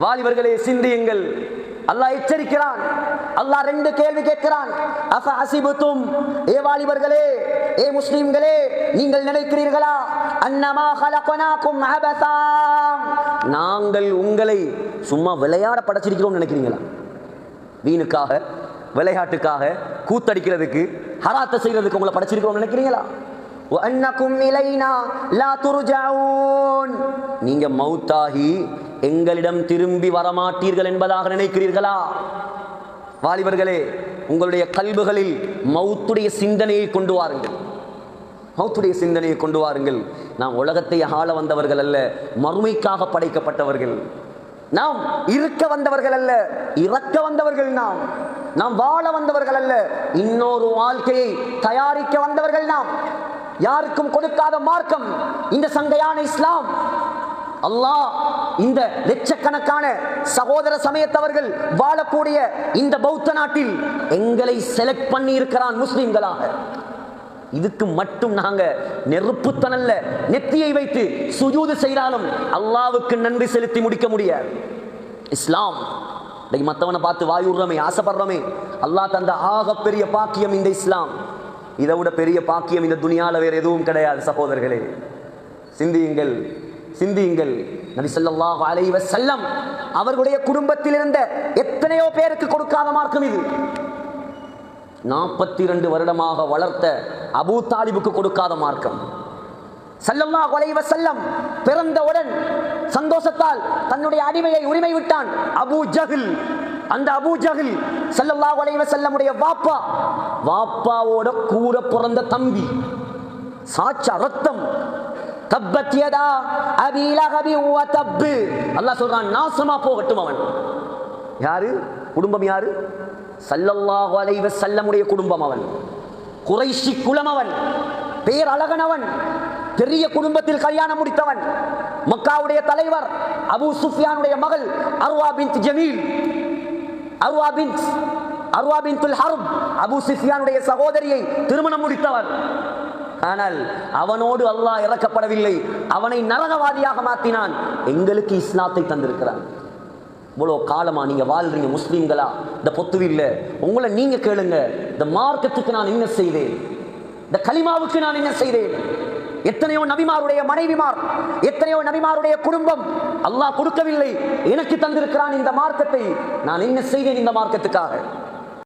வாலிபர்களே சிந்தியுங்கள். அல்லாஹ் எச்சரிக்கிறான். அல்லாஹ் ரெண்டு கேள்வி கேட்கிறான். அஃபஹஸிபுதும், ஏ வாலிபர்களே, ஏ முஸ்லிம்களே, நீங்கள் நினைக்கிறீர்களா அன்னமா ஹலக்னாகும் அபஸா, நாங்கள் உங்களை சும்மா விளையாட படைச்சிருக்கிறோம் நினைக்கிறீங்களா? வீணுக்காக, விளையாட்டுக்காக, கூத்தடிக்கிறதுக்கு, ஹராத்தை செய்யறதுக்கு உங்களை படைச்சிருக்கிறோம் நினைக்கிறீங்களா? வஅன்னகும் இலைனா லா துர்ஜஊன், நீங்க மௌத்தாகி எங்களிடம் திரும்பி வரமாட்டீர்கள் என்பதாக நினைக்கிறீர்களா? வாலிபர்களே, உங்களுடைய கல்புகளில் மௌத்துடைய சிந்தனையை கொண்டு வாருங்கள். மௌத்துடைய சிந்தனையை கொண்டு வாருங்கள். நாம் உலகத்தை ஆள வந்தவர்கள் அல்ல, மறுமைக்காக படைக்கப்பட்டவர்கள். நாம் இருக்க வந்தவர்கள் அல்ல, இறக்க வந்தவர்கள். நாம் வாழ வந்தவர்கள் அல்ல, இன்னொரு வாழ்க்கையை தயாரிக்க வந்தவர்கள். நாம் யாருக்கும் கொடுக்காத மார்க்கம் இந்த சங்கையான இஸ்லாம். அல்லாஹ் இந்த லட்சக்கணக்கான சகோதர சமயத்தவர்கள் வாழக்கூடிய இந்த பௌத்த நாட்டில் எங்களை செலக்ட் பண்ணி இருக்கிறான் முஸ்லிம்களாக. இதுக்கு மட்டும் நாங்க நெருப்புத்தனல்ல நெத்தியை வைத்து சுஜூது செய்தாலும் அல்லாஹ்வுக்கு நன்றி செலுத்தி முடிக்க முடியாது. இஸ்லாம் மற்றவனை பார்த்து வாயுறமே, ஆசைப்படுறோமே. அல்லாஹ் தந்த ஆகப்பெரிய பாக்கியம் இந்த இஸ்லாம். இதை விட பெரிய பாக்கியம் இந்த துனியால வேற எதுவும் கிடையாது. சகோதரர்களே, சிந்தியுங்கள், சிந்தியுங்கள். நபி ஸல்லல்லாஹு அலைஹி வஸல்லம் அவர்களுடைய குடும்பத்தில் இருந்த எத்தனையோ பேருக்கு கொடுக்காத மார்க்கம் இது. 42 வருடமாக வளர்த்த அபூ தாலிபுக்கு கொடுக்காத மார்க்கம். ஸல்லல்லாஹு அலைஹி வஸல்லம் பிறந்தவுடன் சந்தோஷத்தால் தன்னுடைய அடிமையை உரிமை விட்டான் அபூ ஜஹல். அந்த அபூ ஜஹல் ஸல்லல்லாஹு அலைஹி வஸல்லமுடைய வாப்பாவோட கூட பிறந்த தம்பி, சாட்சா ரத்தம். தப்பத் யதா அபீ லஹபி வ தப், அல்லாஹ் சொல்றான், நாசமா போகட்டும் அவன். யாரு குடும்பம்? யாரு? ஸல்லல்லாஹு அலைஹி வஸல்லமுடைய குடும்பம். அவன் குறைஷி குலம், அவன் பேர் அழகனவன், பெரிய குடும்பத்தில் கல்யாணம் முடித்தவன். மக்காவுடைய தலைவர் அபூ சுஃபியானுடைய மகள் அர்வா பின்த் ஜமீல், அர்வா பின்துல் ஹர்ப், அபூ சுஃபியானுடைய சகோதரியை திருமணம் முடித்தவர். ஆனால் அவனோடு அல்லாஹ் இறக்கப்படவில்லை, அவனை நரகவாதியாக மாற்றினான். எங்களுக்கு இஸ்லாத்தை தந்திருக்கிறான். இவ்வளோ காலமா நீங்க வாழ்றீங்க முஸ்லீம்களா? இந்த பொத்துவில்லை உங்களை நீங்க கேளுங்க, இந்த மார்க்கத்துக்கு நான் என்ன செய்தேன், இந்த கலிமாவுக்கு நான் என்ன செய்தேன்? எத்தனையோ நபிமாருடைய மனைவிமார், எத்தனையோ நபிமாருடைய குடும்பம் அல்லாஹ் கொடுக்கவில்லை, எனக்கு தந்திருக்கிறான் இந்த மார்க்கத்தை. நான் என்ன செய்தேன் இந்த மார்க்கத்துக்காக?